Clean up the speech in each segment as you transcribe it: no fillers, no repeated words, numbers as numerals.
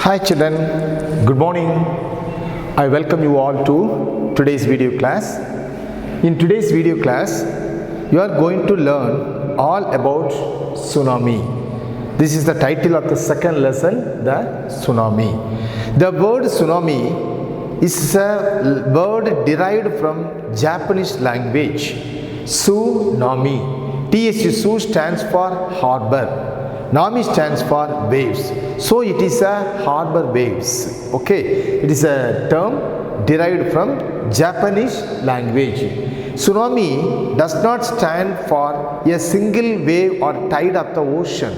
Hi children, good morning. I welcome you all to today's video class. In today's video class, you are going to learn all about tsunami. This is the title of the second lesson, the tsunami. The word tsunami is a word derived from Japanese language. Tsunami. Tsu stands for harbor. Nami stands for waves. So it is a harbor waves. Okay. It is a term derived from Japanese language. Tsunami does not stand for a single wave or tide of the ocean.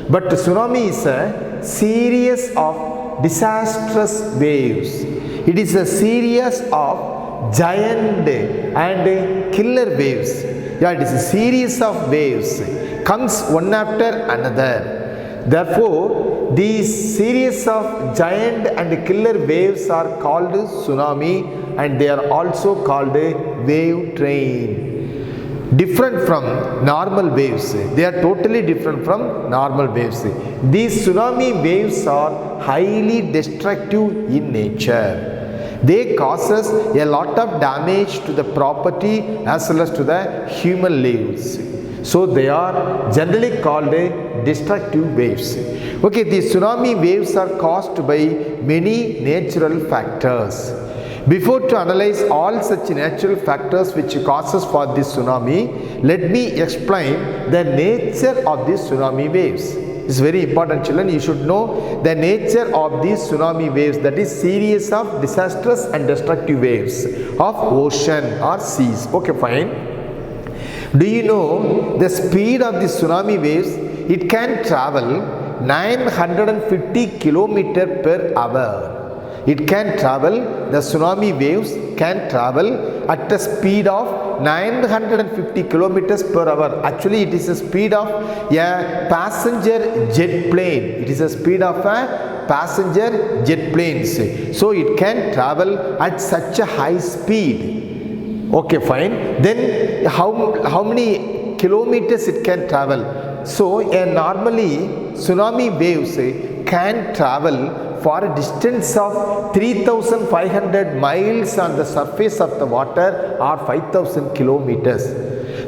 But tsunami is a series of disastrous waves. It is a series of giant and killer waves. Yeah, it is a series of waves comes one after another. Therefore, these series of giant and killer waves are called tsunami, and they are also called a wave train. Different from normal waves. They are totally different from normal waves. These tsunami waves are highly destructive in nature. They causes a lot of damage to the property as well as to the human lives. So they are generally called destructive waves. Okay, these tsunami waves are caused by many natural factors. Before to analyze all such natural factors which causes for this tsunami, let me explain the nature of these tsunami waves. It's very important, children. You should know the nature of these tsunami waves, that is series of disastrous and destructive waves of ocean or seas. Okay, fine. Do you know the speed of the tsunami waves? It can travel 950 km per hour. It can travel, the tsunami waves can travel at a speed of 950 km per hour. Actually, it is a speed of a passenger jet plane. It is a speed of a passenger jet planes. So, it can travel at such a high speed. Okay, fine. Then how many kilometers it can travel? So normally tsunami waves can travel for a distance of 3,500 miles on the surface of the water or 5,000 kilometers.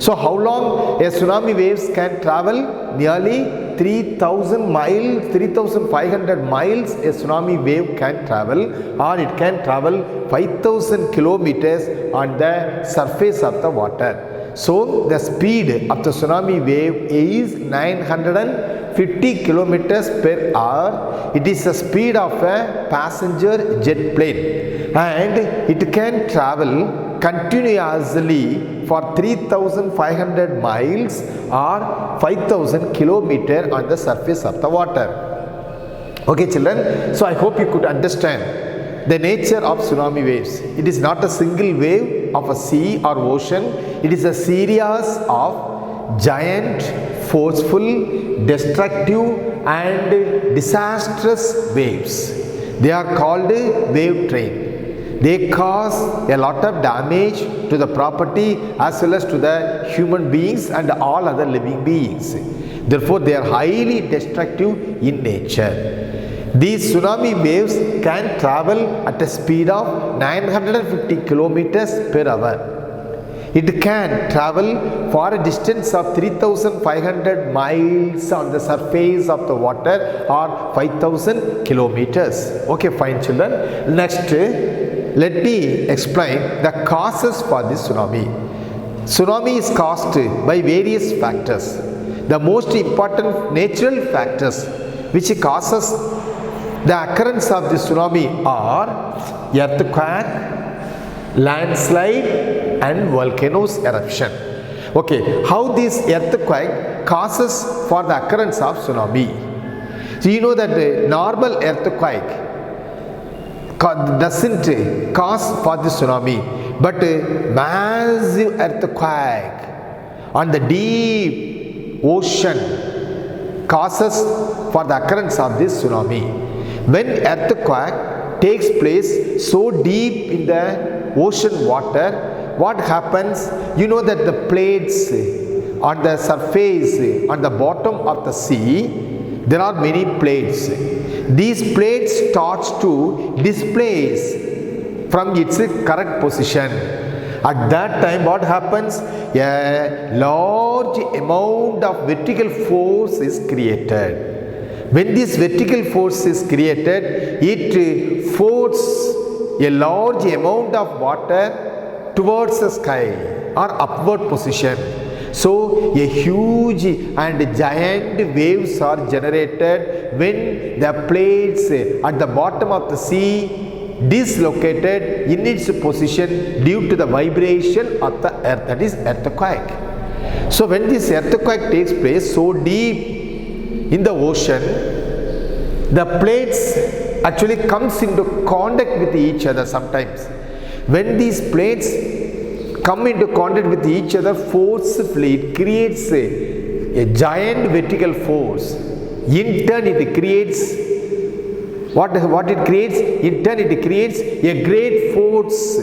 So how long a tsunami waves can travel? Nearly 3,000 miles, 3,500 miles a tsunami wave can travel, or it can travel 5,000 kilometers on the surface of the water. So the speed of the tsunami wave is 950 kilometers per hour. It is the speed of a passenger jet plane, and it can travel continuously for 3,500 miles or 5,000 kilometers on the surface of the water. Okay, children. So I hope you could understand the nature of tsunami waves. It is not a single wave of a sea or ocean. It is a series of giant, forceful, destructive and disastrous waves. They are called wave train. They cause a lot of damage to the property as well as to the human beings and all other living beings. Therefore, they are highly destructive in nature. These tsunami waves can travel at a speed of 950 kilometers per hour. It can travel for a distance of 3,500 miles on the surface of the water or 5,000 kilometers. Okay, fine, children. Next, let me explain the causes for this tsunami. Tsunami is caused by various factors. The most important natural factors which causes the occurrence of the tsunami are earthquake, landslide and volcanoes eruption. Okay, how this earthquake causes for the occurrence of tsunami? So you know that the normal earthquake doesn't cause for the tsunami, but massive earthquake on the deep ocean causes for the occurrence of this tsunami. When earthquake takes place so deep in the ocean water, what happens? You know that the plates on the surface, on the bottom of the sea, there are many plates. These plates starts to displace from its correct position. At that time, what happens? A large amount of vertical force is created. When this vertical force is created, it forces a large amount of water towards the sky or upward position. So a huge and giant waves are generated when the plates at the bottom of the sea dislocated in its position due to the vibration of the earth, that is earthquake. So when this earthquake takes place so deep in the ocean, the plates actually comes into contact with each other sometimes. When these plates come into contact with each other forcefully, it creates a giant vertical force. In turn it creates what it creates? In turn it creates a great force.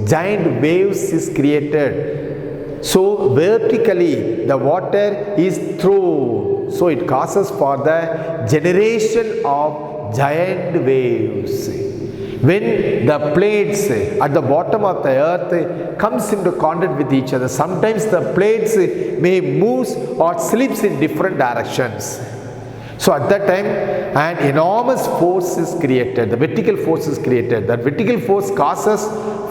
Giant waves is created. So vertically the water is thrown. So it causes for the generation of giant waves. When the plates at the bottom of the earth comes into contact with each other, sometimes the plates may move or slips in different directions. So at that time an enormous force is created, the vertical force is created. That vertical force causes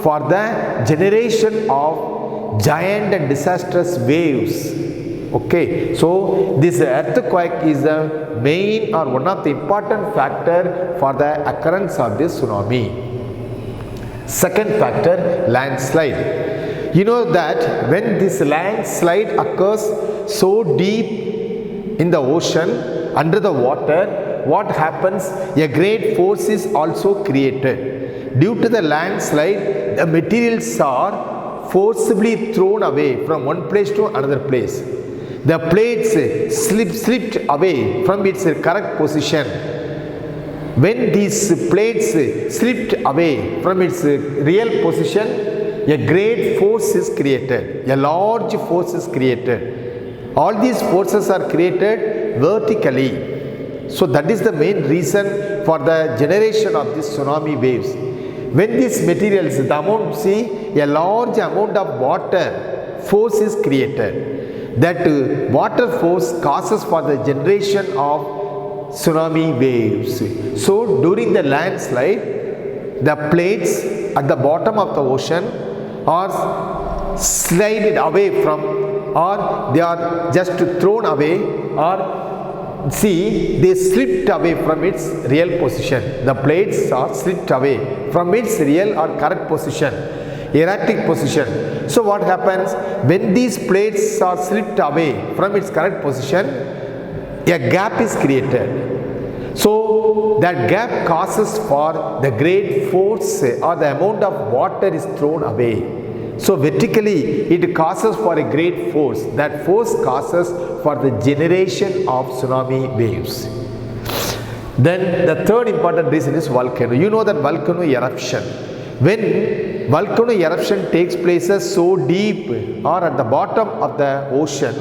for the generation of giant and disastrous waves. Okay, so this earthquake is the main or one of the important factor for the occurrence of this tsunami. Second factor, landslide. You know that when this landslide occurs so deep in the ocean, under the water, what happens? A great force is also created. Due to the landslide, the materials are forcibly thrown away from one place to another place. The plates slipped away from its correct position. When these plates slipped away from its real position, a great force is created, a large force is created. All these forces are created vertically. So that is the main reason for the generation of these tsunami waves. When these materials, the amount, see, a large amount of water force is created. That water force causes for the generation of tsunami waves. So during the landslide, the plates at the bottom of the ocean are slided away from, or they are just thrown away, or see, they slipped away from its real position. The plates are slipped away from its real or correct position, erratic position. So what happens when these plates are slipped away from its correct position? A gap is created. So that gap causes for the great force, or the amount of water is thrown away. So vertically it causes for a great force. That force causes for the generation of tsunami waves. Then the third important reason is volcano. You know that volcano eruption. When volcano eruption takes place so deep or at the bottom of the ocean,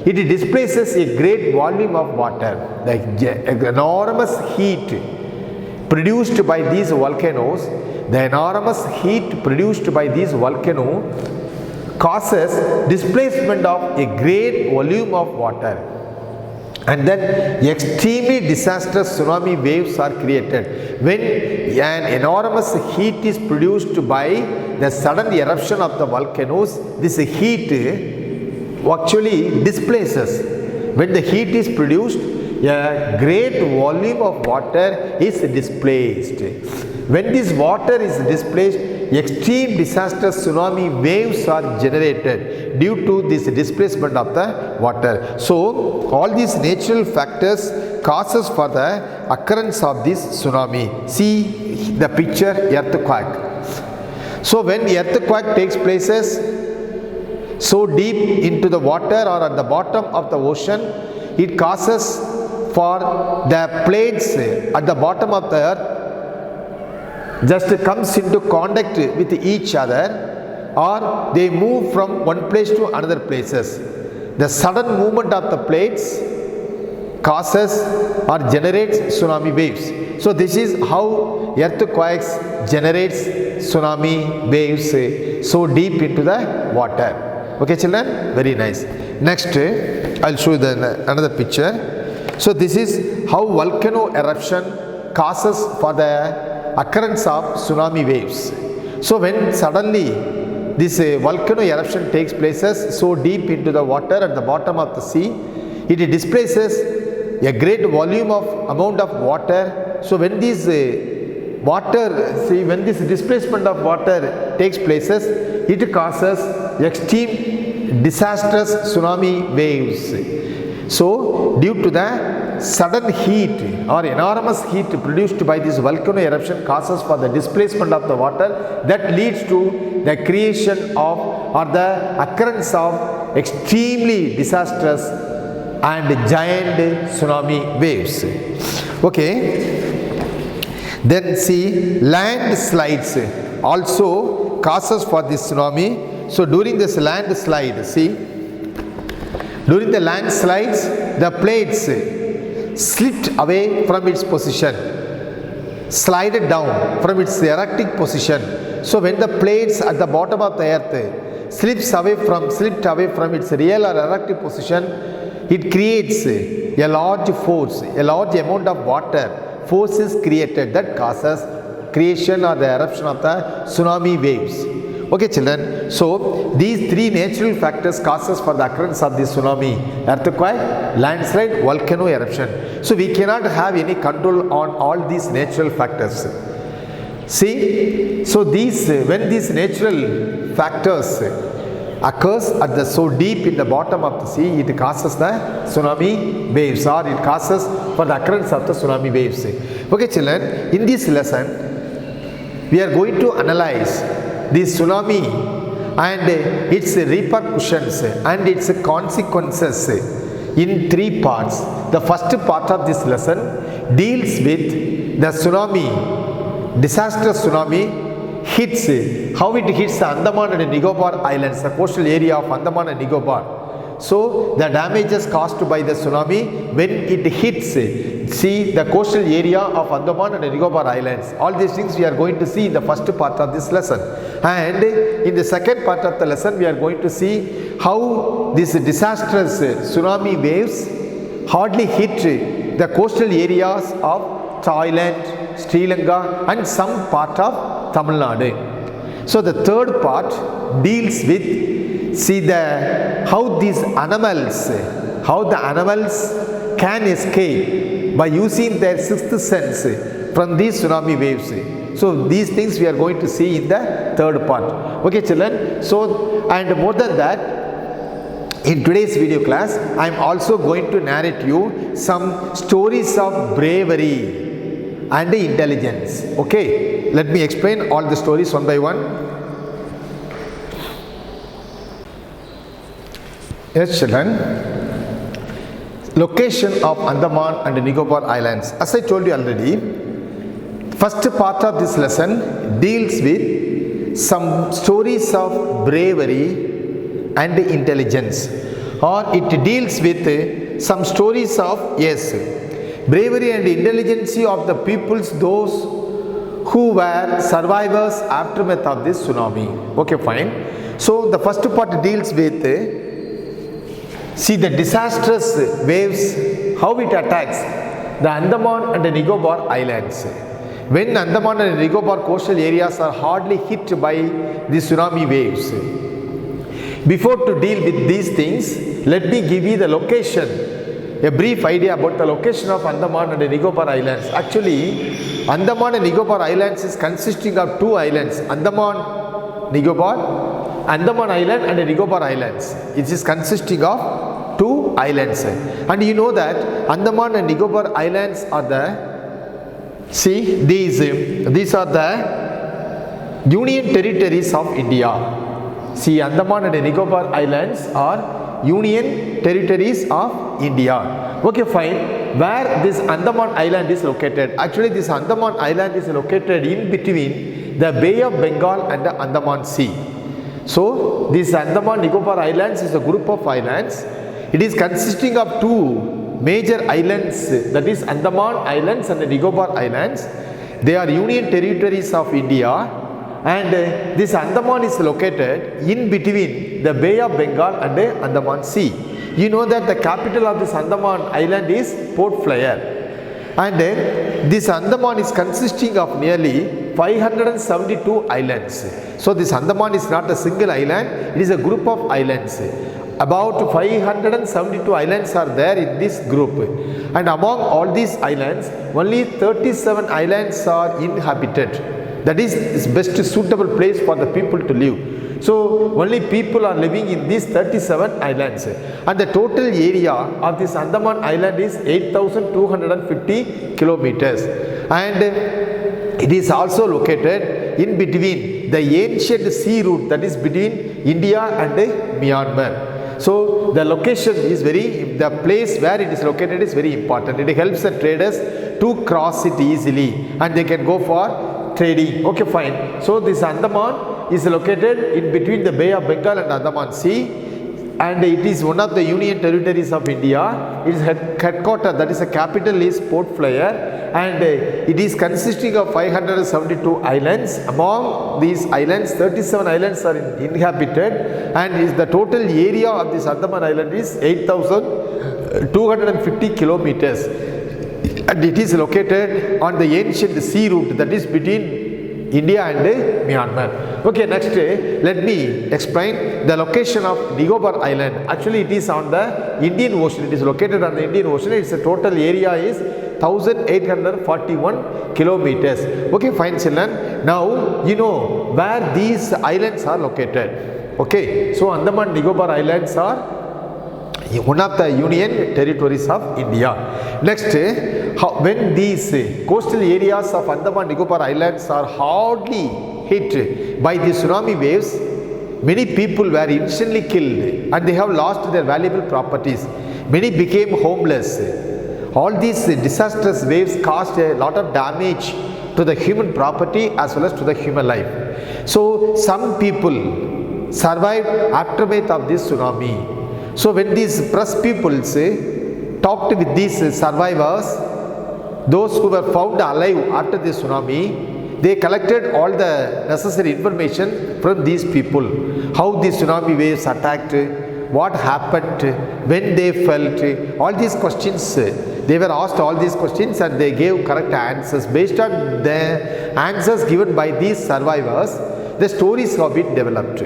it displaces a great volume of water. The enormous heat produced by these volcanoes, the enormous heat produced by these volcanoes causes displacement of a great volume of water. And then extremely disastrous tsunami waves are created. When an enormous heat is produced by the sudden eruption of the volcanoes, this heat actually displaces. When the heat is produced, a great volume of water is displaced. When this water is displaced, extreme disastrous tsunami waves are generated due to this displacement of the water. So all these natural factors causes for the occurrence of this tsunami. See the picture, earthquake. So when the earthquake takes places so deep into the water or at the bottom of the ocean, it causes for the plates at the bottom of the earth just comes into contact with each other, or they move from one place to another places. The sudden movement of the plates causes or generates tsunami waves. So this is how earthquakes generates tsunami waves so deep into the water. Okay children, very nice. Next I'll show you another picture. So this is how volcano eruption causes for the occurrence of tsunami waves. So when suddenly this volcano eruption takes places so deep into the water at the bottom of the sea, it displaces a great volume of amount of water. So when this when this displacement of water takes places, it causes extreme disastrous tsunami waves. So due to the sudden heat or enormous heat produced by this volcano eruption causes for the displacement of the water, that leads to the creation of or the occurrence of extremely disastrous and giant tsunami waves. Okay. Then see, landslides also causes for this tsunami. So during this landslide, see, during the landslides, the plates slipped away from its position, slided down from its erratic position. So when the plates at the bottom of the earth slipped away from its real or erratic position, it creates a large force, a large amount of water. Force is created that causes creation or the eruption of the tsunami waves. Okay children, so these three natural factors causes for the occurrence of this tsunami: earthquake, landslide, volcano eruption. So we cannot have any control on all these natural factors. See, so these when these natural factors occurs at the so deep in the bottom of the sea, it causes the tsunami waves, or it causes for the occurrence of the tsunami waves. Okay children, in this lesson we are going to analyze this tsunami and its repercussions and its consequences in three parts. The first part of this lesson deals with the tsunami, disastrous tsunami hits, how it hits the Andaman and Nicobar Islands, the coastal area of Andaman and Nicobar. So the damages caused by the tsunami when it hits, see, the coastal area of Andaman and Nicobar Islands. All these things we are going to see in the first part of this lesson. And in the second part of the lesson we are going to see how these disastrous tsunami waves hardly hit the coastal areas of Thailand, Sri Lanka and some part of Tamil Nadu. So the third part deals with, see, how these animals, how the animals can escape by using their sixth sense from these tsunami waves. So these things we are going to see in the third part. Okay children, so and more than that, in today's video class I am also going to narrate you some stories of bravery and intelligence. Okay, let me explain all the stories one by one. Yes children, location of Andaman and Nicobar Islands. As I told you already, first part of this lesson deals with some stories of bravery and intelligence, or it deals with some stories of, yes, bravery and intelligence of the peoples, those who were survivors aftermath of this tsunami. Okay, fine. So the first part deals with, see, the disastrous waves, how it attacks the Andaman and the Nicobar Islands. When Andaman and Nicobar coastal areas are hardly hit by the tsunami waves. Before to deal with these things, let me give you the location, a brief idea about the location of Andaman and Nicobar Islands. Actually, Andaman and Nicobar Islands is consisting of two islands, Andaman Island and Nicobar Islands. It is consisting of two islands. And you know that Andaman and Nicobar Islands are the, see, these are the union territories of India. See, Andaman and Nicobar Islands are union territories of India. Okay, fine. Where this Andaman Island is located? Actually, this Andaman Island is located in between the Bay of Bengal and the Andaman Sea. So, this Andaman Nicobar Islands is a group of islands. It is consisting of two major islands, that is Andaman Islands and the Nicobar Islands. They are union territories of India, and this Andaman is located in between the Bay of Bengal and the Andaman Sea. You know that the capital of this Andaman Island is Port Blair. And this Andaman is consisting of nearly 572 islands. So this Andaman is not a single island, it is a group of islands. About 572 islands are there in this group, and among all these islands, only 37 islands are inhabited. That is best suitable place for the people to live. So only people are living in these 37 islands, and the total area of this Andaman Island is 8,250 kilometers, and it is also located in between the ancient sea route, that is between India and Myanmar. So the location is the place where it is located is very important. It helps the traders to cross it easily, and they can go for trading. Okay, fine. So this Andaman is located in between the Bay of Bengal and Andaman Sea, and it is one of the union territories of India. Its headquarters, that is the capital, is Port Blair, and it is consisting of 572 islands. Among these islands, 37 islands are inhabited, and the total area of this Andaman Island is 8,250 kilometers, and it is located on the ancient sea route, that is between India and Myanmar. Okay, next let me explain the location of Nicobar Island. Actually, it is on the Indian Ocean. It is located on the Indian Ocean. Its total area is 1,841 kilometers. Okay, fine, children. Now you know where these islands are located. Okay, so Andaman Nicobar Islands are one of the union territories of India. Next, when these coastal areas of Andaman Nicobar Islands are hardly hit by the tsunami waves, many people were instantly killed, and they have lost their valuable properties. Many became homeless. All these disastrous waves caused a lot of damage to the human property as well as to the human life. So some people survived aftermath of this tsunami. So when these press people talked with these survivors, those who were found alive after the tsunami, they collected all the necessary information from these people. How the tsunami waves attacked, what happened, when they felt, all these questions. They were asked all these questions, and they gave correct answers. Based on the answers given by these survivors, the stories have been developed.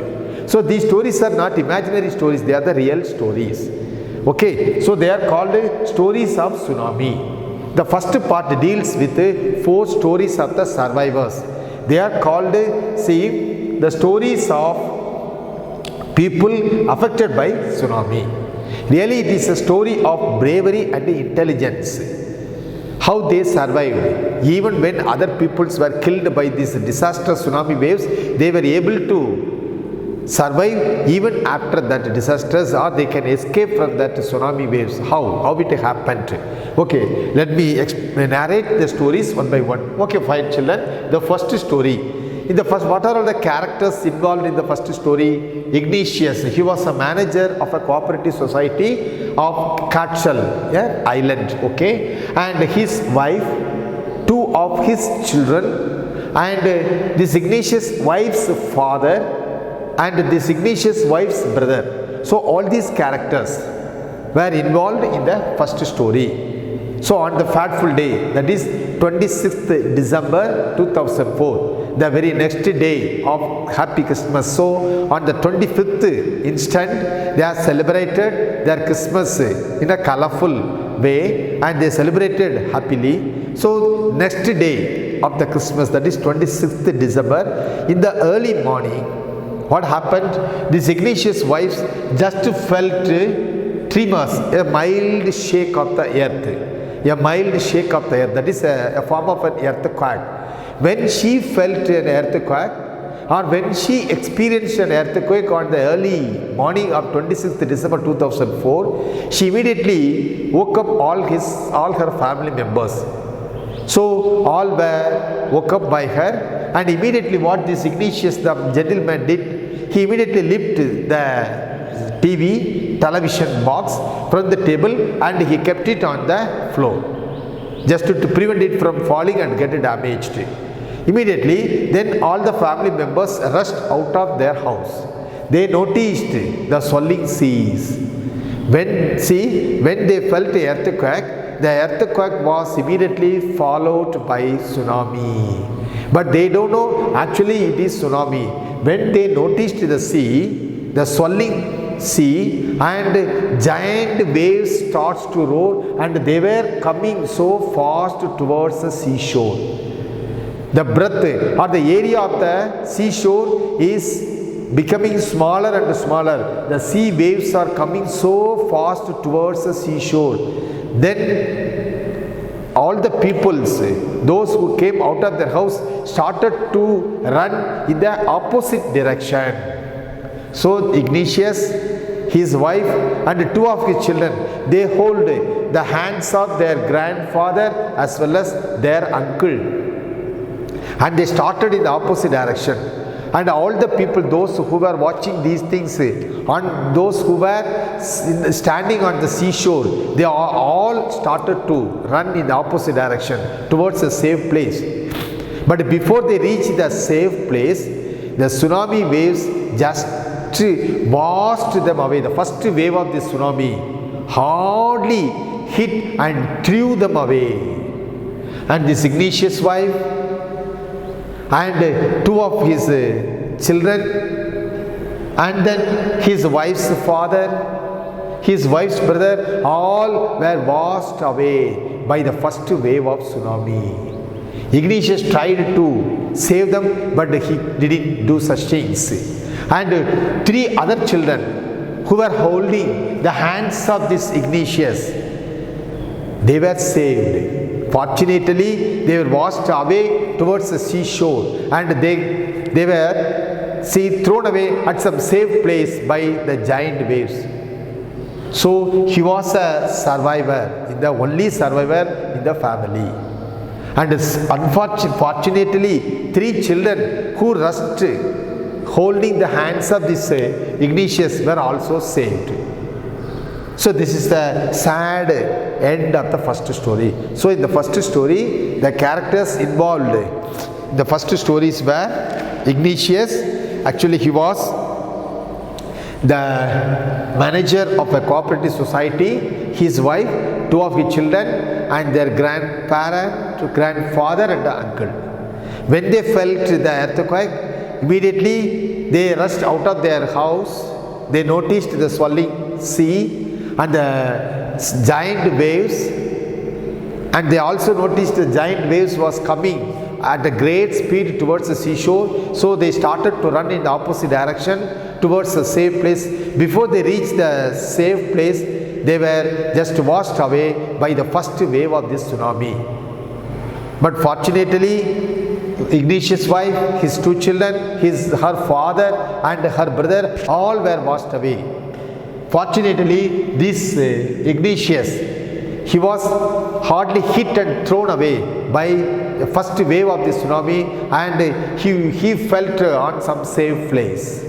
So these stories are not imaginary stories, they are the real stories. Okay, so they are called stories of tsunami. The first part deals with 4 stories of the survivors. They are called, the stories of people affected by tsunami. Really, it is a story of bravery and intelligence. How they survived. Even when other peoples were killed by these disastrous tsunami waves, they were able to survive even after that disasters, or they can escape from that tsunami waves. How it happened? Okay, let me narrate the stories one by one. Okay, fine, children. The first story. In the first, what are all the characters involved in the first story? Ignatius, he was a manager of a cooperative society of Katchal Island. Okay, and his wife, 2 of his children, and this Ignatius' wife's father, and this Ignatius' wife's brother. So all these characters were involved in the first story. So on the fateful day, that is 26th December 2004, the very next day of Happy Christmas. So on the 25th instant, they have celebrated their Christmas in a colorful way, and they celebrated happily. So next day of the Christmas, that is 26th December, in the early morning, what happened? This Ignatius' wife just felt tremors, a mild shake of the earth. A mild shake of the earth, that is a form of an earthquake. When she felt an earthquake, or when she experienced an earthquake on the early morning of 26th December 2004, she immediately woke up all her family members. So all were woke up by her, and immediately what this Ignatius, the gentleman, did, he immediately lifted the television box from the table and he kept it on the floor just to prevent it from falling and get damaged. Immediately, then all the family members rushed out of their house. They noticed the swelling seas. When they felt the earthquake was immediately followed by tsunami. But they don't know actually it is tsunami. When they noticed the sea, the swelling sea, and giant waves starts to roar, and they were coming so fast towards the seashore. The breadth or the area of the seashore is becoming smaller and smaller. The sea waves are coming so fast towards the seashore. Then all the peoples, those who came out of their house, started to run in the opposite direction. So Ignatius, his wife and two of his children, they hold the hands of their grandfather as well as their uncle, and they started in the opposite direction. And all the people, those who were watching these things, and those who were standing on the seashore, they all started to run in the opposite direction towards a safe place. But before they reached the safe place, the tsunami waves just washed them away. The first wave of the tsunami hardly hit and threw them away. And this Ignatius' wife and two of his children, and then his wife's father, his wife's brother, all were washed away by the first wave of tsunami. Ignatius tried to save them, but he didn't do such things. And three other children who were holding the hands of this Ignatius, they were saved. Fortunately, they were washed away towards the seashore, and they were thrown away at some safe place by the giant waves. So he was a survivor, the only survivor in the family. And unfortunately, three children who rushed holding the hands of this Ignatius were also saved. So this is the sad end of the first story. So in the first story, the characters involved, the first stories were Ignatius. Actually, he was the manager of a cooperative society, his wife, two of his children, and their grandfather and uncle. When they felt the earthquake, immediately they rushed out of their house. They noticed the swelling sea and the giant waves, and they also noticed the giant waves was coming at a great speed towards the seashore. So they started to run in the opposite direction towards a safe place. Before they reached the safe place, they were just washed away by the first wave of this tsunami. But fortunately, Ignatius' wife, his two children, her father and her brother, all were washed away. Fortunately, this Ignatius, he was hardly hit and thrown away by the first wave of the tsunami, and he felt on some safe place.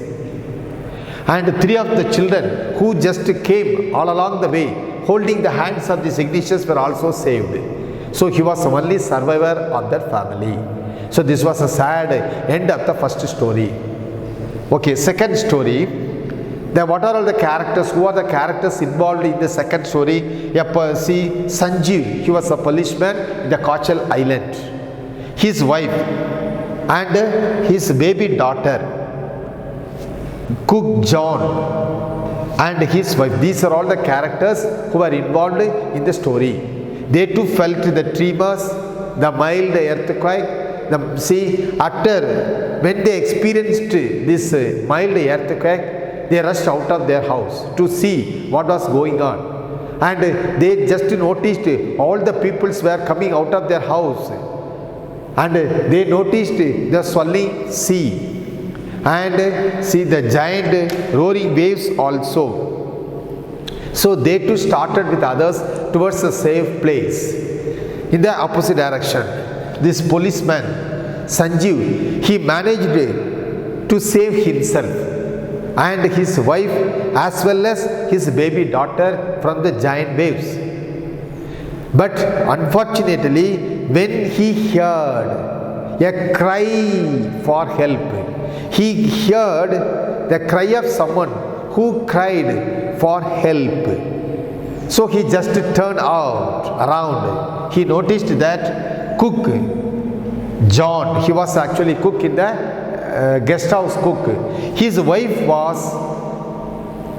And three of the children who just came all along the way holding the hands of this Ignatius were also saved. So he was the only survivor of that family. So this was a sad end of the first story. Okay, second story. What are all the characters? Who are the characters involved in the second story? See, Sanjeev, he was a policeman in the Kachal Island. His wife and his baby daughter, Cook John, and his wife. These are all the characters who are involved in the story. They too felt the tremors, the mild earthquake. After when they experienced this mild earthquake, they rushed out of their house to see what was going on, and they just noticed all the peoples were coming out of their house, and they noticed the swelling sea and see the giant roaring waves also. So they too started with others towards a safe place in the opposite direction. This policeman Sanjeev, he managed to save himself, and his wife as well as his baby daughter from the giant waves. But unfortunately, when he heard a cry for help, he heard the cry of someone who cried for help. So he just turned around. He noticed that cook John, he was actually cook in the guest house cook. His wife was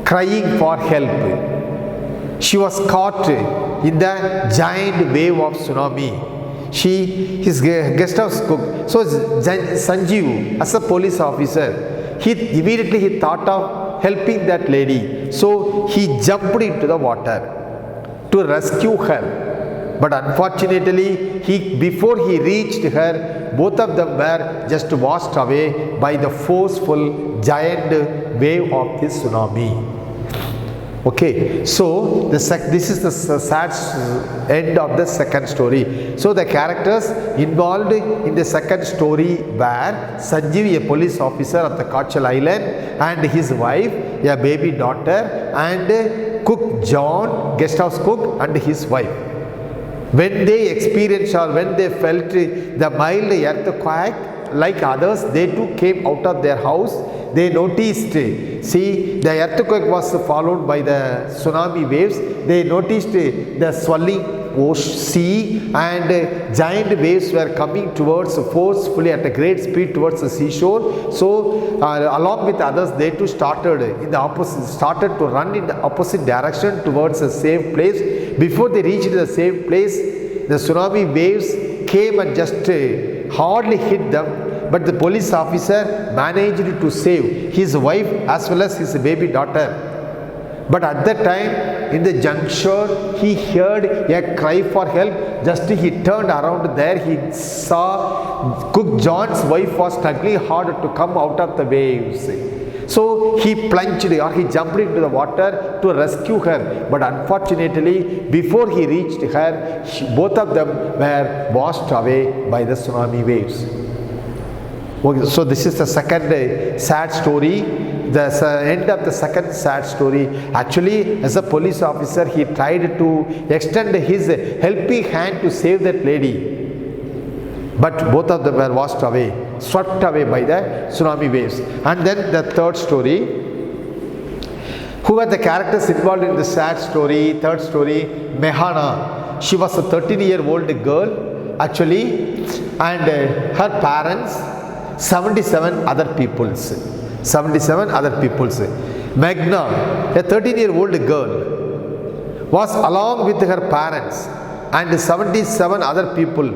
crying for help. She was caught in the giant wave of tsunami. His guest house cook. So Sanjeev, as a police officer, he thought of helping that lady. So he jumped into the water to rescue her. But unfortunately, before he reached her, both of them were just washed away by the forceful giant wave of this tsunami. Okay, so this is the sad end of the second story. So the characters involved in the second story were Sanjeev, a police officer of the Kachal Island, and his wife, a baby daughter, and cook John, guest house cook, and his wife. When they experienced or when they felt the mild earthquake, like others, they too came out of their house. They noticed, see, the earthquake was followed by the tsunami waves. They noticed the swelling sea, and giant waves were coming towards forcefully at a great speed towards the seashore. So along with others, they too started to run in the opposite direction towards a safe place. Before they reached the safe place, the tsunami waves came and just hardly hit them. But the police officer managed to save his wife as well as his baby daughter. But at that time, in the juncture, he heard a cry for help. Just he turned around there, he saw cook John's wife was struggling hard to come out of the waves. So he plunged or he jumped into the water to rescue her. But unfortunately, before he reached her, both of them were washed away by the tsunami waves. Okay, so this is the second sad story. The end of the second sad story. Actually, as a police officer, he tried to extend his helping hand to save that lady. But both of them were washed away, swept away by the tsunami waves. And then the third story. Who are the characters involved in the sad story? Third story, Mehana. She was a 13-year-old girl, actually, and her parents, 77 other peoples. 77 other peoples. Meghna, a 13-year-old girl, was along with her parents and 77 other people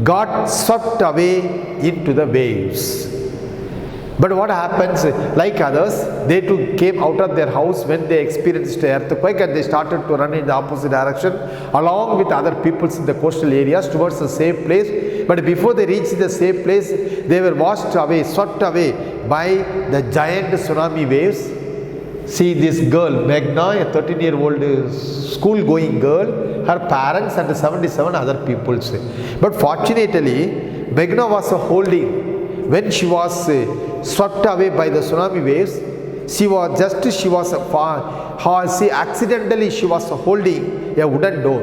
got swept away into the waves. But what happens, like others, they too came out of their house when they experienced an earthquake, and they started to run in the opposite direction along with other peoples in the coastal areas towards a safe place. But before they reached the safe place, they were washed away, swept away by the giant tsunami waves. See this girl, Meghna, a 13-year-old school-going girl, her parents and 77 other peoples. But fortunately, Meghna was holding, when she was swept away by the tsunami waves, she accidentally was holding a wooden door.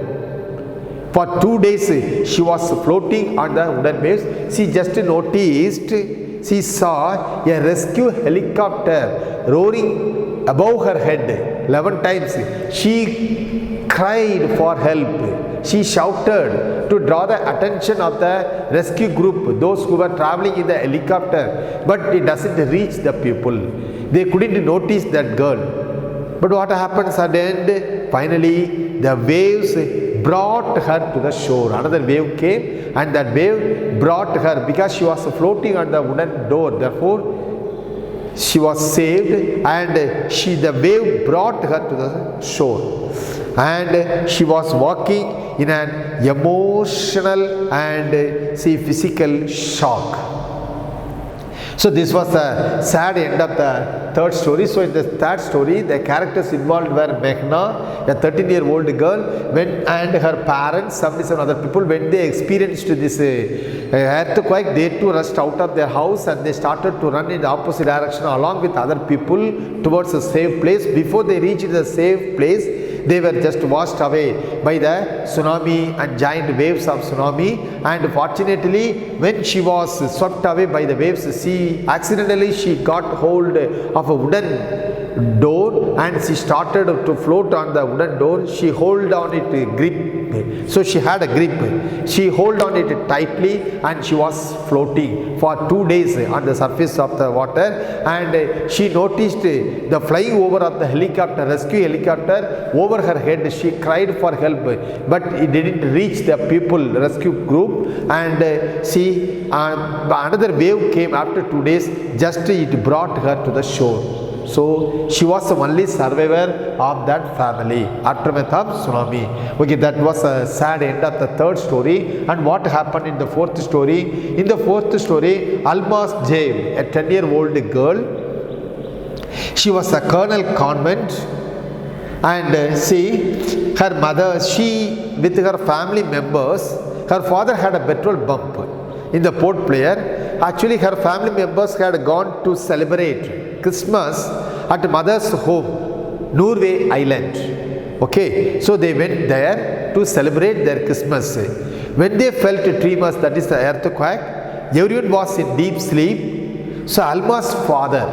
For 2 days she was floating on the wooden waves. She just noticed, she saw a rescue helicopter roaring above her head 11 times. She cried for help. She shouted to draw the attention of the rescue group, those who were traveling in the helicopter, but it doesn't reach the people. They couldn't notice that girl. But what happens at the end? Finally, the waves brought her to the shore. Another wave came, and that wave brought her, because she was floating on the wooden door. Therefore, she was saved, and the wave brought her to the shore. And she was walking in an emotional and physical shock. So this was the sad end of the third story. So in the third story, the characters involved were Meghna, a 13-year-old girl, and her parents, 77 other people. When they experienced this earthquake, they too rushed out of their house and they started to run in the opposite direction along with other people towards a safe place. Before they reached the safe place, they were just washed away by the tsunami and giant waves of tsunami. And fortunately, when she was swept away by the waves, she got hold of a wooden door and she started to float on the wooden door. She held on it grip. So she had a grip. She held on it tightly and she was floating for 2 days on the surface of the water. And she noticed the flying over of the helicopter, rescue helicopter over her head. She cried for help, but it didn't reach the people rescue group. And another wave came after 2 days. Just it brought her to the shore. So she was the only survivor of that family, aftermath of tsunami. Okay, that was a sad end of the third story. And what happened in the fourth story? In the fourth story, Almas Jabe, a 10-year-old girl, she was a colonel convent, and her mother, with her family members, her father had a petrol bump in the Port Blair. Actually, her family members had gone to celebrate Christmas at mother's home, Norway Island. Okay, so they went there to celebrate their Christmas. When they felt tremors, that is the earthquake, everyone was in deep sleep. So Alma's father,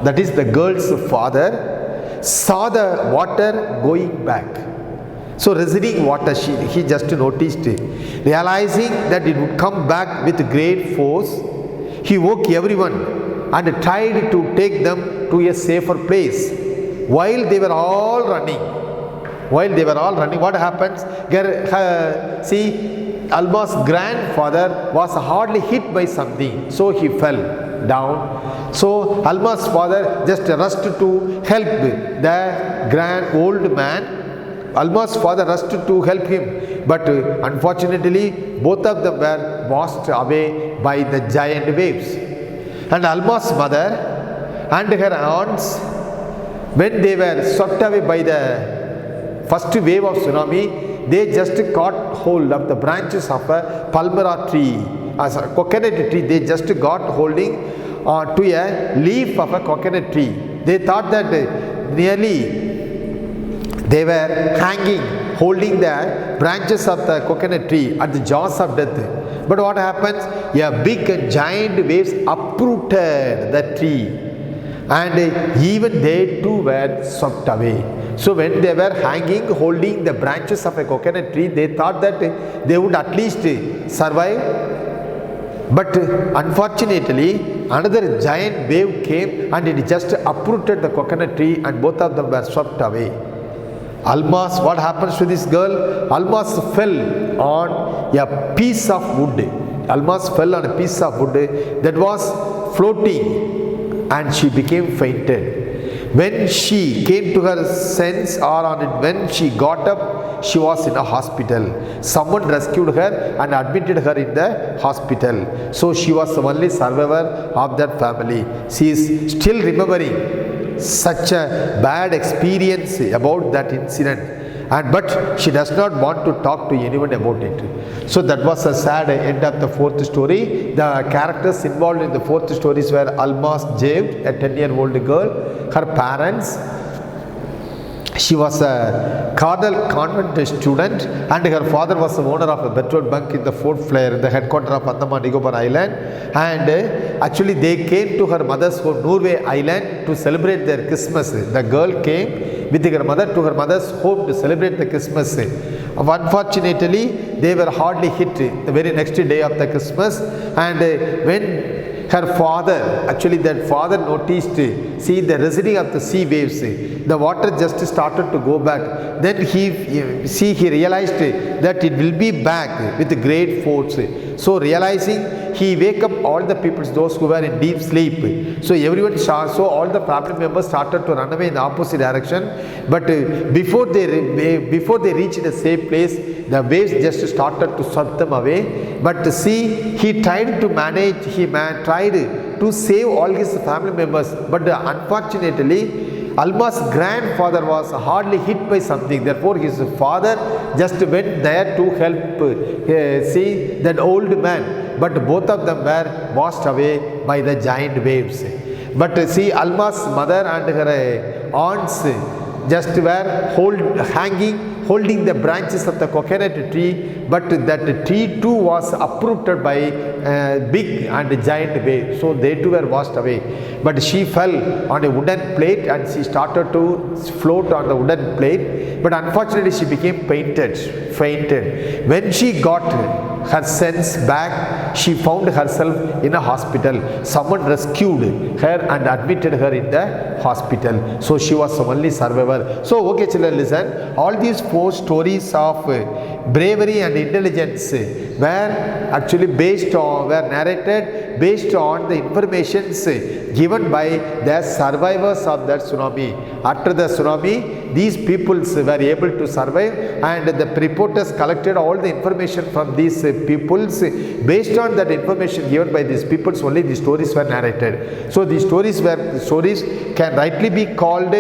that is the girl's father, saw the water going back. So receding water, he just noticed it. Realizing that it would come back with great force, he woke everyone and tried to take them to a safer place. While they were all running, what happens? Alma's grandfather was hardly hit by something, so he fell down. So Alma's father just rushed to help the old man. Alma's father rushed to help him, but unfortunately both of them were washed away by the giant waves. And Alma's mother and her aunts, when they were swept away by the first wave of tsunami, they just caught hold of the branches of a palmyra tree, as a coconut tree. They just got holding to a leaf of a coconut tree. They thought that they were hanging, holding the branches of the coconut tree at the jaws of death. But what happens? A big giant waves uprooted the tree, and even they too were swept away. So when they were hanging, holding the branches of a coconut tree, they thought that they would at least survive. But unfortunately, another giant wave came and it just uprooted the coconut tree, and both of them were swept away. Almas, what happens to this girl? Almas fell on a piece of wood. Almas fell on a piece of wood that was floating, and she became fainted. When she came to her sense, when she got up, she was in a hospital. Someone rescued her and admitted her in the hospital. So she was the only survivor of that family. She is still remembering such a bad experience about that incident, but she does not want to talk to anyone about it. So that was a sad end of the fourth story. The characters involved in the fourth stories were Almas Jabe, a 10-year-old girl, her parents. She was a Cardinal Convent student, and her father was the owner of a petrol bunk in the Port Blair, the headquarters of Andaman Nicobar Island. And actually they came to her mother's home, Norway Island, to celebrate their Christmas. The girl came with her mother to her mother's home to celebrate the Christmas. Unfortunately, they were hardly hit the very next day of the Christmas. And when her father, actually that father noticed, the receding of the sea waves, the water just started to go back. Then he realized that it will be back with great force. So realizing, he wake up all the people, those who were in deep sleep. So everyone so all the family members started to run away in the opposite direction. But before they reached the safe place, the waves just started to sweep them away. But he tried to manage, tried to to save all his family members. But unfortunately, Alma's grandfather was hardly hit by something. Therefore, his father just went there to help see that old man. But both of them were washed away by the giant waves. But see, Alma's mother and her aunts just were holding the branches of the coconut tree, but that tree too was uprooted by big and giant wave, so they too were washed away. But she fell on a wooden plate and she started to float on the wooden plate, but unfortunately she became fainted. When she got her sense back, she found herself in a hospital. Someone rescued her and admitted her in the hospital, so she was the only survivor. So okay children, listen, all these 4 stories of bravery and intelligence were actually were narrated based on the informations given by the survivors of that tsunami. After the tsunami, these peoples were able to survive, and the reporters collected all the information from these peoples. Based on that information given by these peoples, only the stories were narrated. So these stories can rightly be called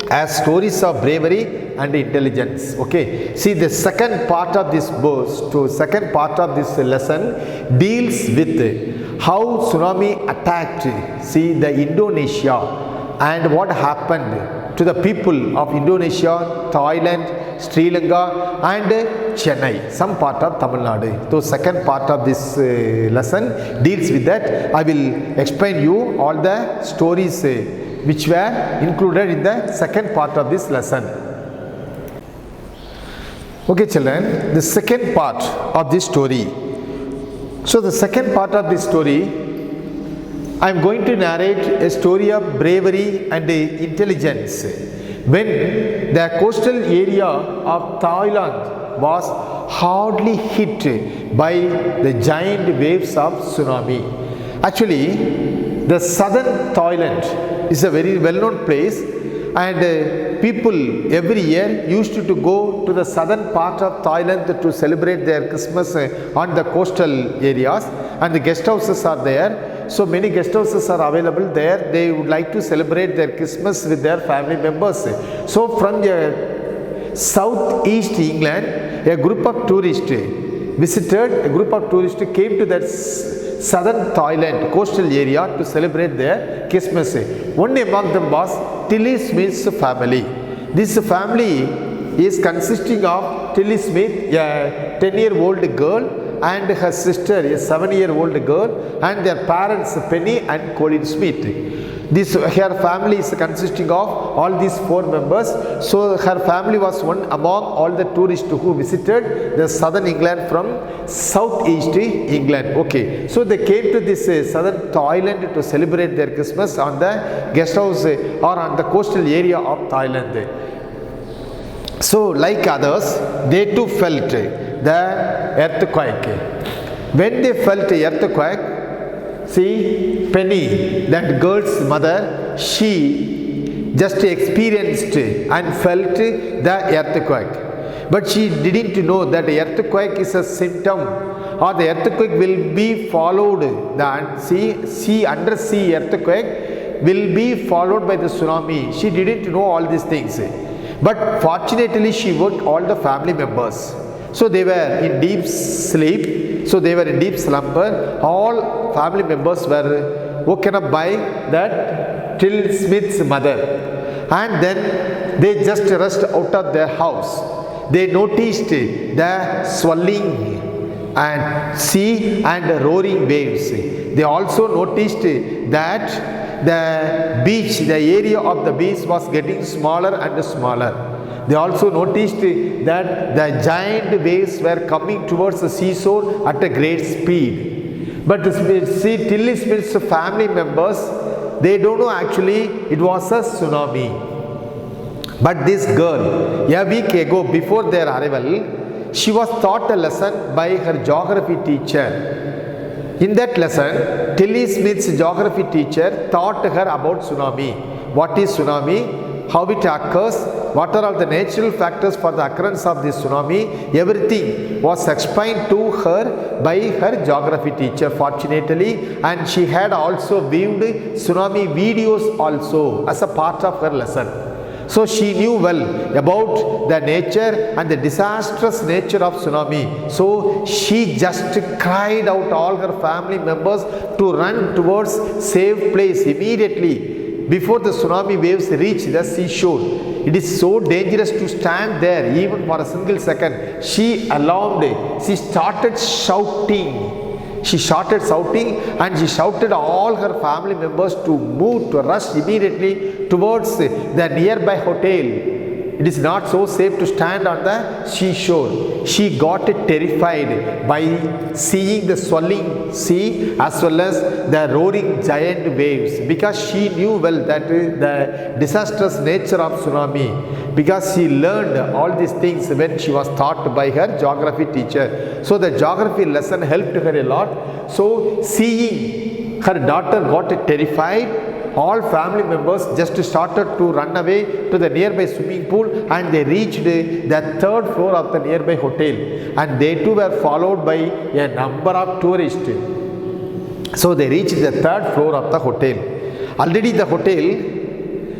as stories of bravery and intelligence. Okay, see, the second part of this lesson deals with how tsunami attacked the Indonesia and what happened to the people of Indonesia, Thailand, Sri Lanka and Chennai, some part of Tamil Nadu. So second part of this lesson deals with that. I will explain you all the stories which were included in the second part of this lesson. Okay children, the second part of this story. So the second part of this story, I am going to narrate a story of bravery and intelligence when the coastal area of Thailand was hardly hit by the giant waves of tsunami. Actually, the southern Thailand is a very well-known place, and people every year used to go to the southern part of Thailand to celebrate their Christmas on the coastal areas, and the guest houses are there. So many guest houses are available there. They would like to celebrate their Christmas with their family members. So from southeast England, a group of tourists came to that southern Thailand coastal area to celebrate their Christmas. One among them was Tilly Smith's family. This family is consisting of Tilly Smith, a 10-year-old girl, and her sister, a 7-year-old girl, and their parents Penny and Colin Smith. Her family is consisting of all these 4 members. So her family was one among all the tourists who visited the southern England from southeast England. Okay, so they came to this southern Thailand to celebrate their Christmas on the guest house or on the coastal area of Thailand. So like others, they too felt the earthquake. When they felt the earthquake, see, Penny, that girl's mother, she just experienced and felt the earthquake. But she didn't know that the earthquake is a symptom, or the earthquake will be followed, the undersea earthquake will be followed by the tsunami. She didn't know all these things. But fortunately, she woke all the family members. So they were in deep sleep. So they were in deep slumber. All family members were woken up by that Till Smith's mother, and then they just rushed out of their house. They noticed the swelling and sea and roaring waves. They also noticed that the beach, the area of the beach was getting smaller and smaller. They also noticed that the giant waves were coming towards the seashore at a great speed. But see, Tilly Smith's family members, they don't know actually it was a tsunami. But this girl, a week ago before their arrival, she was taught a lesson by her geography teacher. In that lesson, Tilly Smith's geography teacher taught her about tsunami. What is tsunami? how it occurs, what are all the natural factors for the occurrence of this tsunami, everything was explained to her by her geography teacher fortunately, and she had also viewed tsunami videos also as a part of her lesson. So she knew well about the nature and the disastrous nature of tsunami. So she just cried out all her family members to run towards safe place immediately before the tsunami waves reach the seashore. It is so dangerous to stand there even for a single second. She alarmed. She started shouting. She started shouting, and she shouted all her family members to move, to rush immediately towards the nearby hotel. It is not so safe to stand on the seashore. She got terrified by seeing the swelling sea as well as the roaring giant waves, because she knew well that the disastrous nature of tsunami, because she learned all these things when she was taught by her geography teacher. So the geography lesson helped her a lot. So seeing her daughter got terrified, all family members just started to run away to the nearby swimming pool, and they reached the third floor of the nearby hotel, and they too were followed by a number of tourists. So they reached the third floor of the hotel. Already the hotel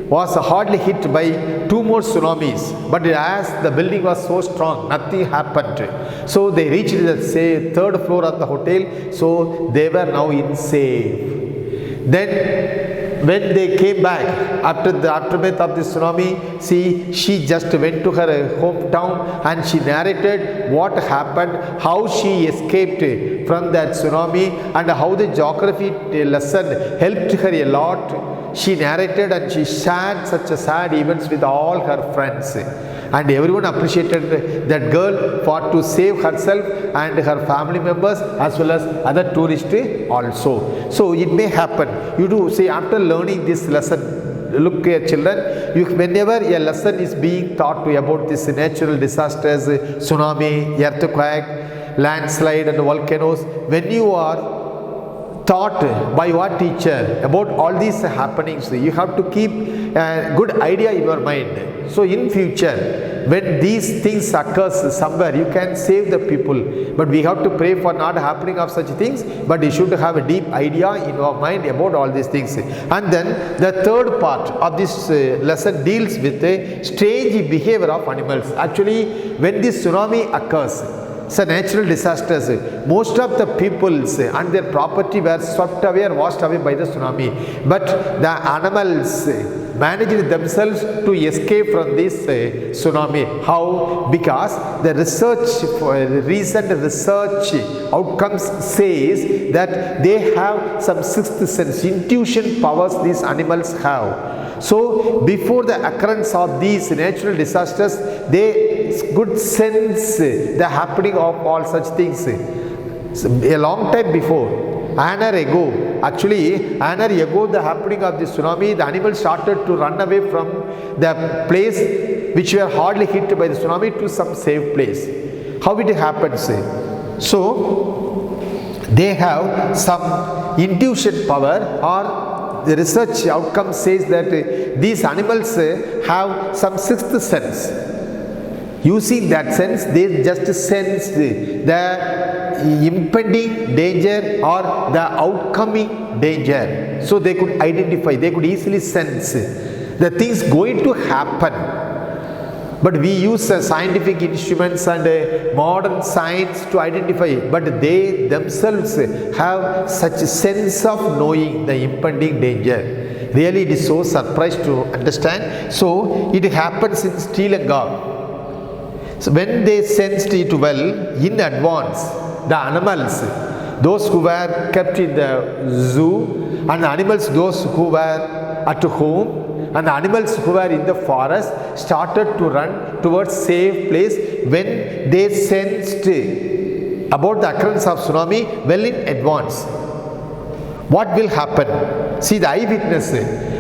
was hardly hit by 2 more tsunamis, but as the building was so strong, nothing happened. So they reached the third floor of the hotel, so they were now in safe. Then when they came back after the aftermath of the tsunami, she just went to her hometown and she narrated what happened, how she escaped from that tsunami, and how the geography lesson helped her a lot. She narrated and she shared such a sad events with all her friends, and everyone appreciated that girl for to save herself and her family members as well as other tourists also. So it may happen. You do say, after learning this lesson, look here children, whenever a lesson is being taught to you about this natural disasters, tsunami, earthquake, landslide and volcanoes, when you are taught by your teacher about all these happenings, you have to keep a good idea in your mind. So in future, when these things occurs somewhere, you can save the people. But we have to pray for not happening of such things, but you should have a deep idea in your mind about all these things. And then the third part of this lesson deals with the strange behavior of animals. Actually, when this tsunami occurs, so natural disasters, most of the peoples and their property were swept away or washed away by the tsunami. But the animals managed themselves to escape from this tsunami. How? Because the recent research outcomes says that they have some sixth sense, intuition powers these animals have. So before the occurrence of these natural disasters, they could sense the happening of all such things. A long time before, an hour ago, the happening of the tsunami, the animals started to run away from the place which were hardly hit by the tsunami to some safe place. How it happens? So they have some intuition power, or the research outcome says that these animals have some sixth sense. Using that sense, they just sense the impending danger or the outcoming danger. So they could identify, they could easily sense the things going to happen. But we use scientific instruments and modern science to identify, but they themselves have such a sense of knowing the impending danger. Really, it is so surprised to understand. So it happens in Sri Lanka. So when they sensed it well in advance, the animals, those who were kept in the zoo, and the animals, those who were at home, and the animals who were in the forest started to run towards safe place when they sensed about the occurrence of tsunami well in advance. What will happen? See, the eyewitness,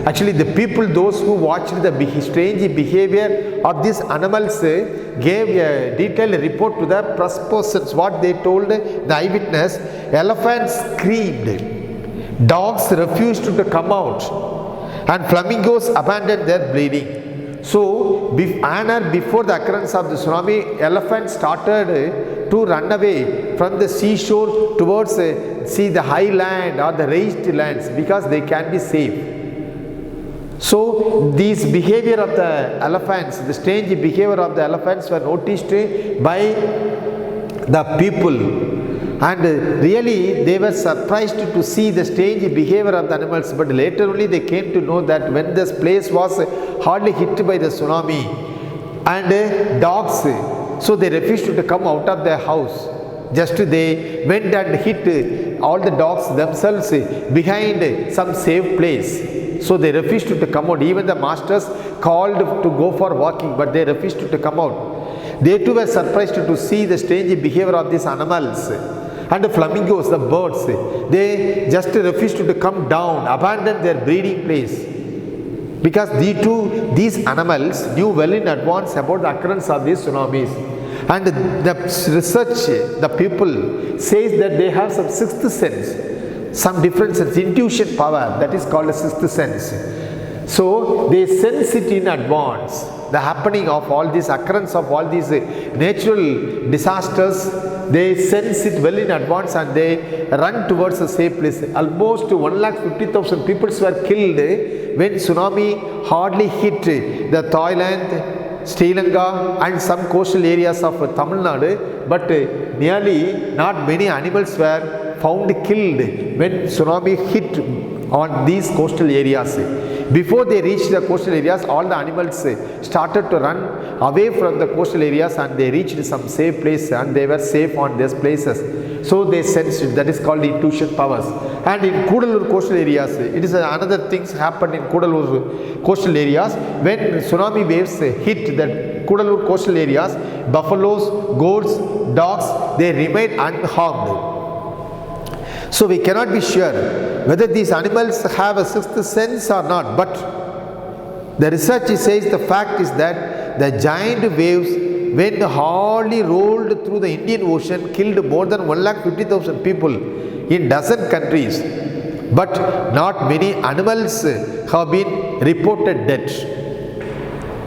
actually the people, those who watched the strange behavior of these animals, gave a detailed report to the press persons. What they told the eyewitness: elephants screamed, dogs refused to come out, and flamingos abandoned their bleeding. So, before the occurrence of the tsunami, elephants started to run away from the seashore towards the high land or the raised lands because they can be safe. So, this behavior of the elephants, the strange behavior of the elephants were noticed by the people, and really they were surprised to see the strange behavior of the animals, but later only they came to know that when this place was hardly hit by the tsunami, and dogs, so they refused to come out of their house. Just they went and hid all the dogs themselves behind some safe place. So they refused to come out. Even the masters called to go for walking, but they refused to come out. They too were surprised to see the strange behavior of these animals. And the flamingos, the birds, they just refused to come down, abandon their breeding place. Because these animals knew well in advance about the occurrence of these tsunamis. And the research, the people says that they have some sixth sense, some different sense, intuition power, that is called a sixth sense. So they sense it in advance, the happening of all this, occurrence of all these natural disasters. They sense it well in advance and they run towards a safe place. Almost 150,000 people were killed when tsunami hardly hit the Thailand, Sri Lanka and some coastal areas of Tamil Nadu, but nearly not many animals were found killed when tsunami hit on these coastal areas. Before they reached the coastal areas, all the animals started to run away from the coastal areas and they reached some safe place and they were safe on these places. So they sensed it. That is called intuition powers. And in Kudalur coastal areas, it is another things happened in Kudalur coastal areas. When tsunami waves hit the Kudalur coastal areas, buffaloes, goats, dogs, they remained unharmed. So we cannot be sure whether these animals have a sixth sense or not, but the research says the fact is that the giant waves, when hardly rolled through the Indian Ocean, killed more than 150,000 people in dozen countries, but not many animals have been reported dead.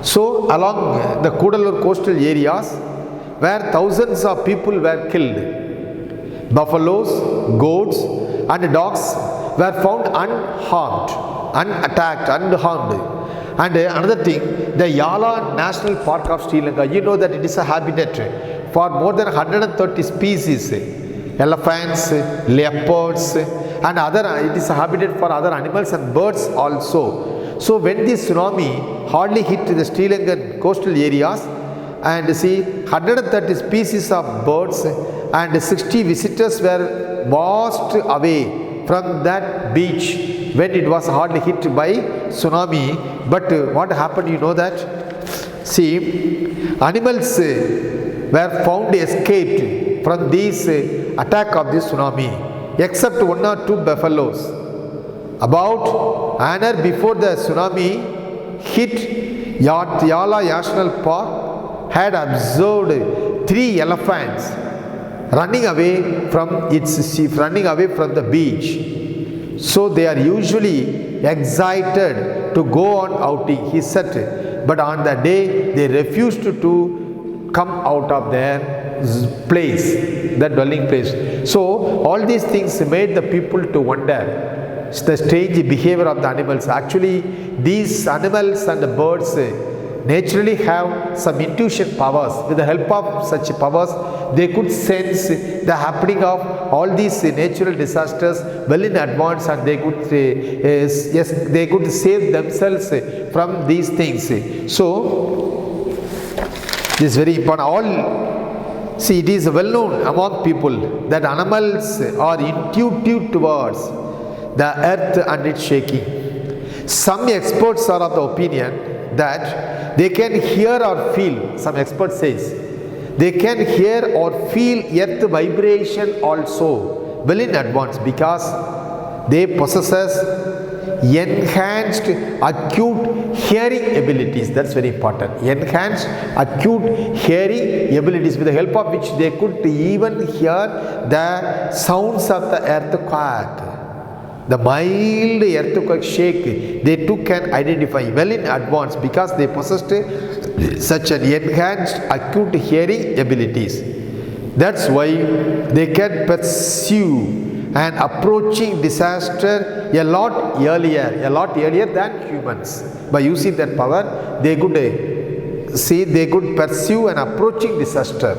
So along the Kudalur coastal areas, where thousands of people were killed, buffaloes, goats and dogs were found unharmed, unattacked, unharmed. And another thing, the Yala National Park of Sri Lanka, you know that it is a habitat for more than 130 species, elephants, leopards and other, it is a habitat for other animals and birds also. So when this tsunami hardly hit the Sri Lankan coastal areas, and see 130 species of birds and 60 visitors were washed away from that beach when it was hardly hit by tsunami. But what happened, you know that? See, animals were found escaped from this attack of this tsunami, except one or two buffaloes. About an hour before the tsunami hit, Yala National Park had observed 3 elephants running away from the beach. So they are usually excited to go on outing, he said, but on that day they refused to come out of their place, their dwelling place. So all these things made the people to wonder the strange behavior of the animals. Actually, these animals and the birds naturally have some intuition powers. With the help of such powers, they could sense the happening of all these natural disasters well in advance, and they could they could save themselves from these things. So this is very important. See, it is well known among people that animals are intuitive towards the earth and its shaking. Some experts are of the opinion that they can hear or feel, some expert says, they can hear or feel earth vibration also well in advance because they possess enhanced acute hearing abilities. That's very important. Enhanced acute hearing abilities, with the help of which they could even hear the sounds of the earthquake. the mild earthquake shake they too can identify well in advance because they possessed such an enhanced acute hearing abilities. That's why they can pursue an approaching disaster a lot earlier than humans. By using that power, they could pursue an approaching disaster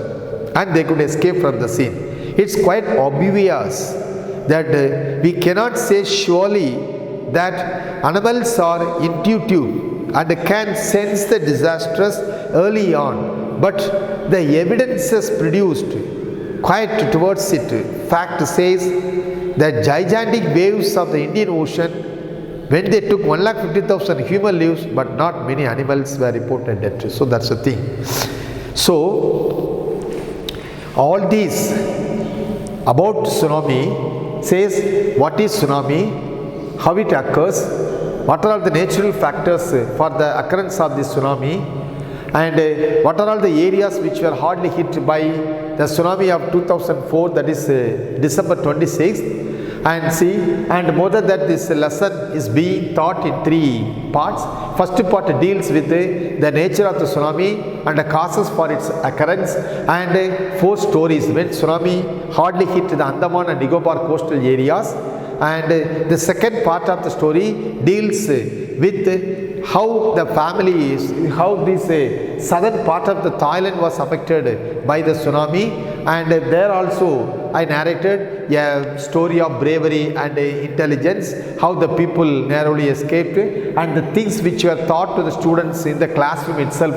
and they could escape from the scene. It's quite obvious that we cannot say surely that animals are intuitive and can sense the disasters early on, but the evidences produced quite towards it. Fact says that gigantic waves of the Indian Ocean, when they took 150,000 human lives, but not many animals were reported dead. So that's the thing. So all these about tsunami says what is tsunami, how it occurs, what are all the natural factors for the occurrence of this tsunami, and what are all the areas which were hardly hit by the tsunami of 2004, that is December 26th. And more than that, this lesson is being taught in 3 parts. First part deals with the nature of the tsunami and the causes for its occurrence, and 4 stories when tsunami hardly hit the Andaman and Nicobar coastal areas. And the second part of the story deals with how the family is, how this southern part of the Thailand was affected by the tsunami, and there also I narrated a story of bravery and intelligence, how the people narrowly escaped, and the things which were taught to the students in the classroom itself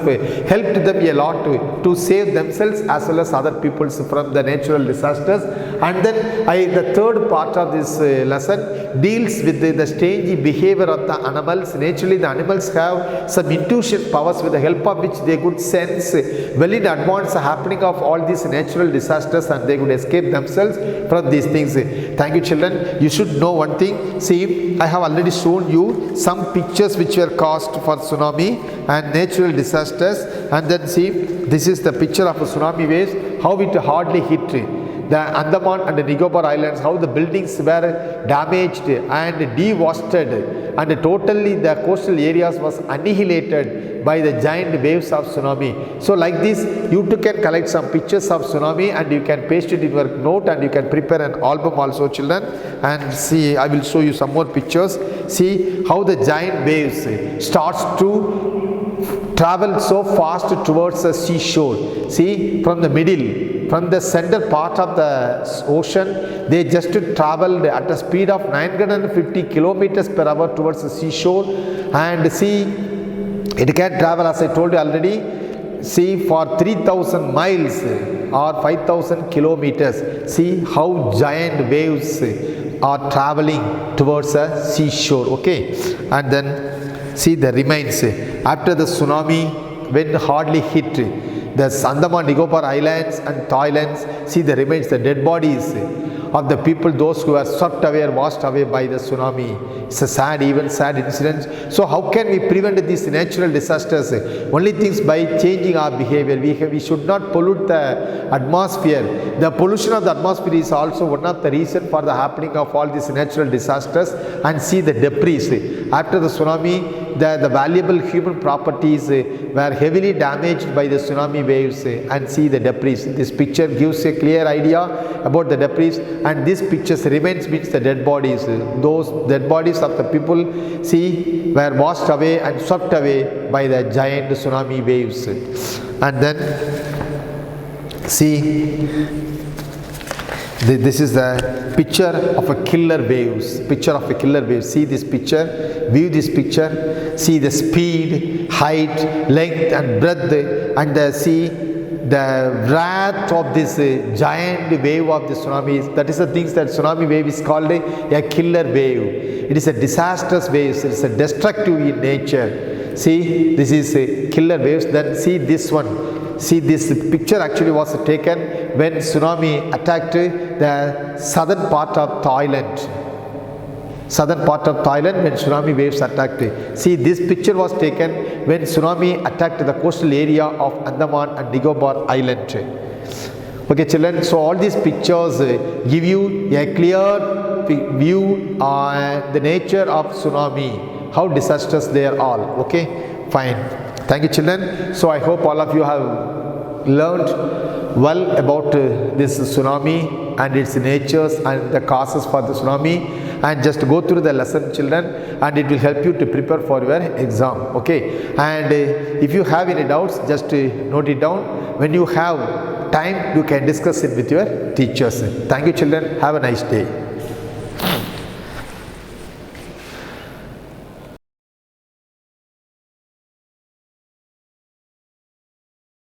helped them a lot to save themselves as well as other peoples from the natural disasters. And then the third part of this lesson deals with the strange behavior of the animals. Naturally, the animals have some intuition powers with the help of which they could sense well in advance the happening of all these natural disasters, and they could escape themselves from these things. Thank you, children. You should know one thing. See, I have already shown you some pictures which were caused for tsunami and natural disasters, and then see, this is the picture of a tsunami waves, how it hardly hit the Andaman and the Nicobar Islands, how the buildings were damaged and devastated, and totally the coastal areas was annihilated by the giant waves of tsunami. So like this, you too can collect some pictures of tsunami and you can paste it in your note, and you can prepare an album also, children. And see, I will show you some more pictures. See how the giant waves starts to travel so fast towards the seashore. See, from the middle, from the center part of the ocean, they just traveled at a speed of 950 kilometers per hour towards the seashore. And see, it can travel, as I told you already, see, for 3000 miles or 5000 kilometers. See how giant waves are traveling towards the seashore. Okay, and then see the remains after the tsunami, when hardly hit the Andaman Nicobar Islands and Thailand. See the remains, the dead bodies of the people, those who were swept away or washed away by the tsunami. It's a sad event, sad incident. So how can we prevent these natural disasters? Only things by changing our behavior. We should not pollute the atmosphere. The pollution of the atmosphere is also one of the reasons for the happening of all these natural disasters. And see the debris. After the tsunami, the valuable human properties were heavily damaged by the tsunami waves, and see the debris. This picture gives a clear idea about the debris, and this picture remains means the dead bodies. Those dead bodies of the people, see, were washed away and swept away by the giant tsunami waves. And then see, this is the picture of a killer waves. Picture of a killer wave. See this picture. View this picture. See the speed, height, length, and breadth, and see the wrath of this giant wave of the tsunami. That is the things that tsunami wave is called a killer wave. It is a disastrous wave. It is a destructive in nature. See, this is a killer waves. Then see this one. See, this picture actually was taken when tsunami attacked the southern part of Thailand. Southern part of Thailand, when tsunami waves attacked. See, this picture was taken when tsunami attacked the coastal area of Andaman and Nicobar Island. Okay, children, so all these pictures give you a clear view the nature of tsunami, how disastrous they are all. Okay, fine. Thank you, children. So I hope all of you have learned well about this tsunami and its natures and the causes for the tsunami, and just go through the lesson, children, and it will help you to prepare for your exam. Okay, and if you have any doubts, just note it down. When you have time, you can discuss it with your teachers. Thank you, children. Have a nice day.